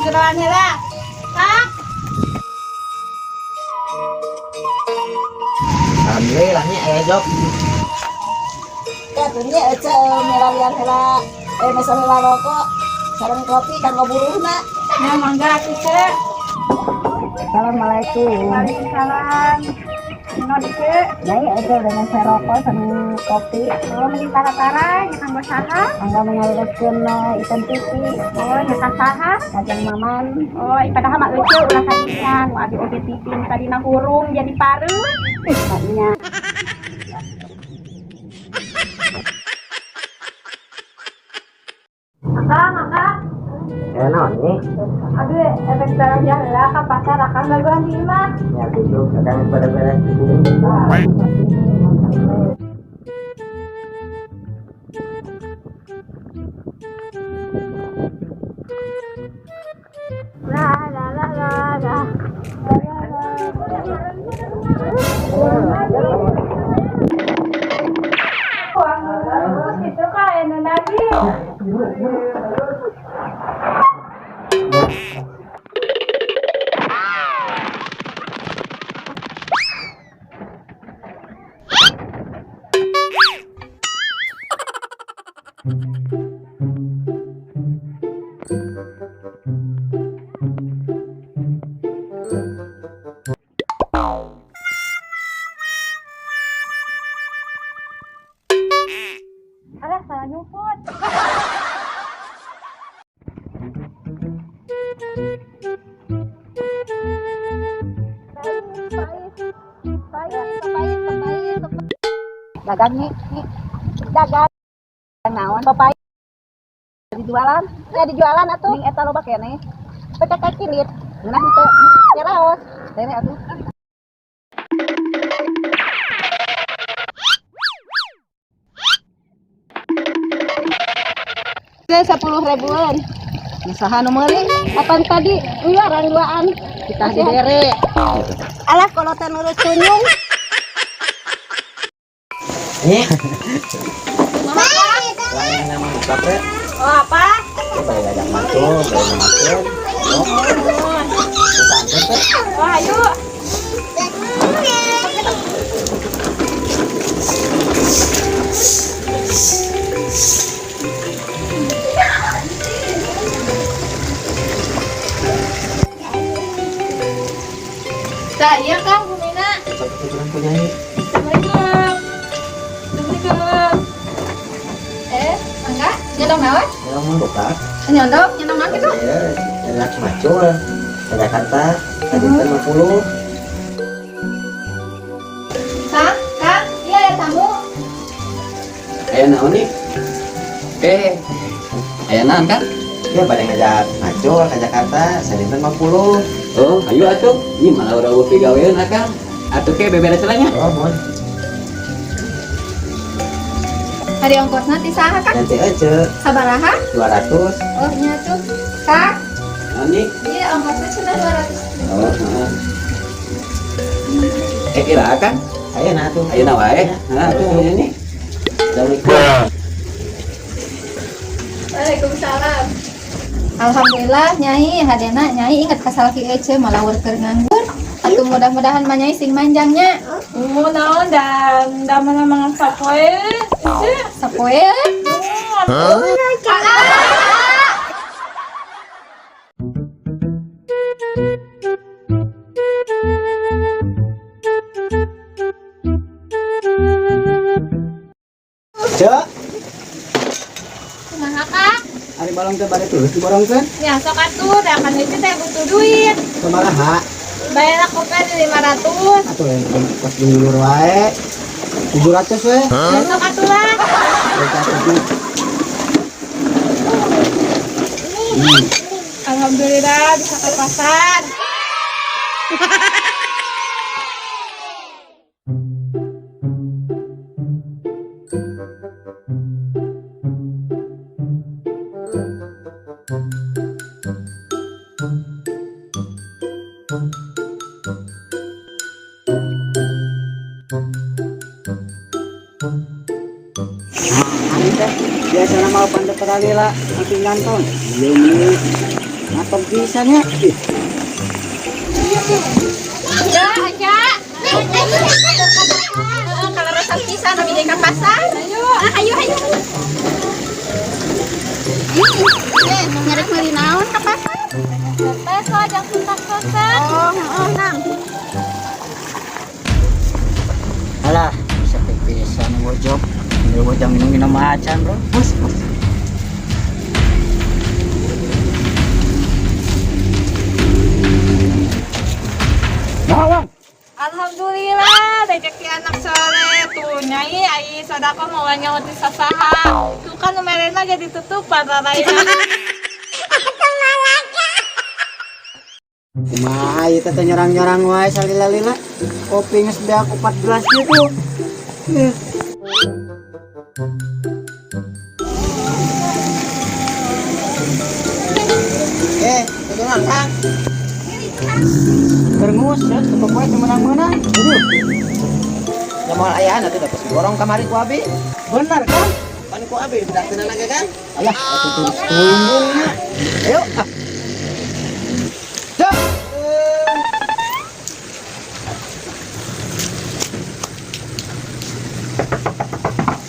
jeroan heula. Kak. Alhamdulillahnya job. Katunya milarian heula. Mesen heula rokok. Sareng kopi kanggo buruhna. Ya mangga atuh Cek. Assalamualaikum. Waalaikumsalam. Nol Cek. Nyai aja dengan serokok sama kopi. Oh mending tara-tara nya kanggo saha? Angga mengalirkan ikan pipi. Oh nya ka saha? Kajang maman. Oh padahal mak lucu ulah kadisan. Wa abi oge tipin tadina hurung jadi pareu. Maknya. Maka. Non nih. Aduh, efek belanja heula ka pasar akan gaguan di imah. Ya gitu, kadang pada beres di sini. La la la la la. Itu kan lagi. Alah salah nyumput. Dagang nih. Dagang. Naon papai dijualan? Ya dijualan atuh. Ning eta loba keneh. Pecah kilit. Nah itu nyaraos. Tene atuh. Ke 10.000-an. Usaha nu meuli. Apaan tadi? Rang duaan. Kita dibere. Alah kalau teh nurut kunyung. Nih. Lain nama buka teh. Oh apa? Bae gajah macul, bae macul. Oh ayo. Iya Kang, Bu Mina. Kebetulan punya ini. Assalamualaikum. Assalamualaikum. Enggak? Nyodong naon? Ya mau buka. Nyodong naon gitu? Ya, enak macul. Ke Jakarta, tadi 50. Kang, iya ada tamu. Ayo naon nih? Ayo naon kan? Ya pada ngajak macul ke Jakarta, saya 50. Oh, ayo atuh. Ini malah udah bukti gawean akang. Atuh ke beberes celanya. Oh, mohon. Hari ongkosna ti saha Kang? Nanti aja Sabaraha? 200. Oh, nya tuh. Kang, Naon nih? iya ongkosnya cenah 200. Oh, heeh. Kira akang? Ayo nah tuh. Ayo na wae. Atuh ini. Assalamualaikum. Waalaikumsalam. Alhamdulillah Nyai hadena Nyai ingat kasal ki ece malah keur nganggur. Atuh mudah-mudahan mah Nyai sing manjangnya. Naon dan mana-mana sapoe. Sapoe? Cek, Kumaha Kang? hari balong teh bari tulus diborongkeun. Ya sok atuh da kan itu teh butuh duit. Sabaraha? Bayar aku kan 500. Atuh yang pas dulur wae. 700 we. Ya sok atuh lah. Alhamdulillah bisa ke pasar. Biasa nama pandai terali lah, makin gantong. Iya nih. Matang pisannya. Aja. Kalau rasa pisah tapi di pasar. Ayo. Nyarek meuli naon ka pasar? Peso jang suntak-suntak. Oh, nang. Alah, bisa pisan wojok. Ini wojok minum macan, Bro. Bos. Bawang. Alhamdulillah rezeki anak soleh tuh nyai ai sodako mau nyawa di sasaha tuh kan numerena jadi tutupan raraya Kumaha ieu teh nyerang-nyerang wae salila-lila. Kopi geus bea aku 14 gitu. Jangan Kang. Berengus ya, tepuk wae menang-menang. Nyamal aya atuh dapat borong kamari ku abi. Benar kan? Pan ku abi budak tenan lagi kan? Alah, atuh terus tunggungnya. Ayo. Cok.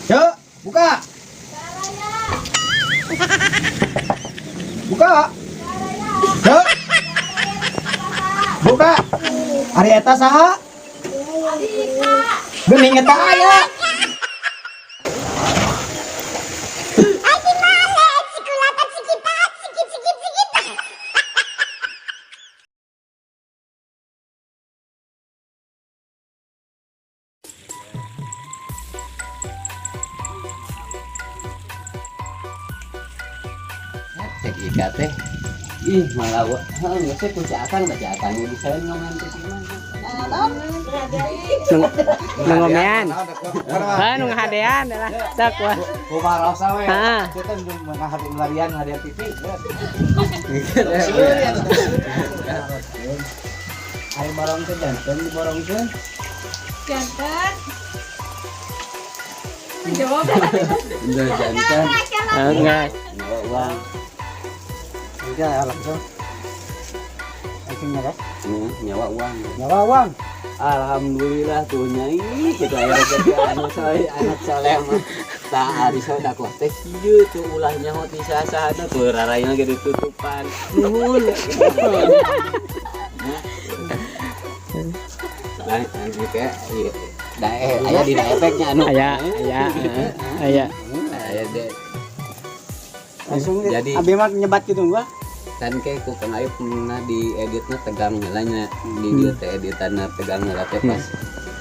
Cok, buka. Buka. Cok. Buka. Ari eta saha? Geuning eta aya. Cek ikat teh. Ih, malah nggak sih kunci akang baca akang ini saya ngomong ke gimana. Ngomean. Nu ngahadean lah. Sak wah. Kumarosa we. Heeh. Kita belum menghadiri larian hadiah TV. Ayo barong teh janten di barong teh. jantan jawab Udah jantan. Enggak. Nyawa uang. Udah langsung. Akhirnya guys. Nyawa uang. Nyawa uang. Alhamdulillah tuh nyai kita aya rezeki anu soleh anak soleh mah tak hari sodako teh kieu tuh ulahnya hot di sasana tuh rarayna ge ditutupan nuhun nah nanti kayak aya dina efeknya anu Aya. aya deh Langsung Jadi- abi mah nyebat gitu gua. kan kayak ku kan aya pernah di editnya tegang ngelanya di dia teh editanna tegang ngeula teh pas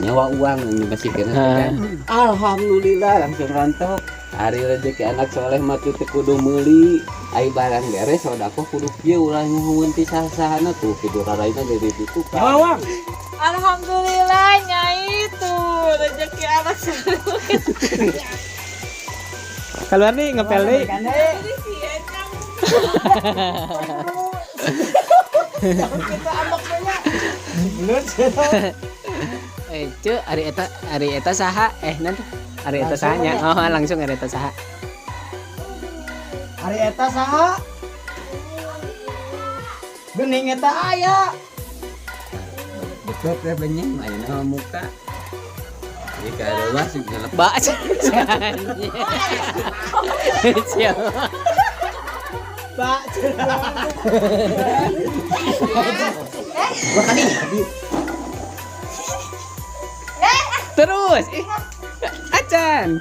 nyawa uang nyebasikeun kan alhamdulillah langsung rantau hari rezeki anak soleh mah teu kudu meuli ai barang beres sodako kudu kieu ulah nyuhun ti sasahana tuh kitu rarayna jadi tutup Nyawa uang. alhamdulillah nyai tuh rezeki anak soleh Keluar nih ngepel nih. Cu, ari eta saha? Nanti ari eta sahanya. Oh, langsung ari eta saha. Ari eta saha? Geuning eta aya. betul teh benyeng ayeuna muka jika ada uang sih ngelep Ba. Terus, acan.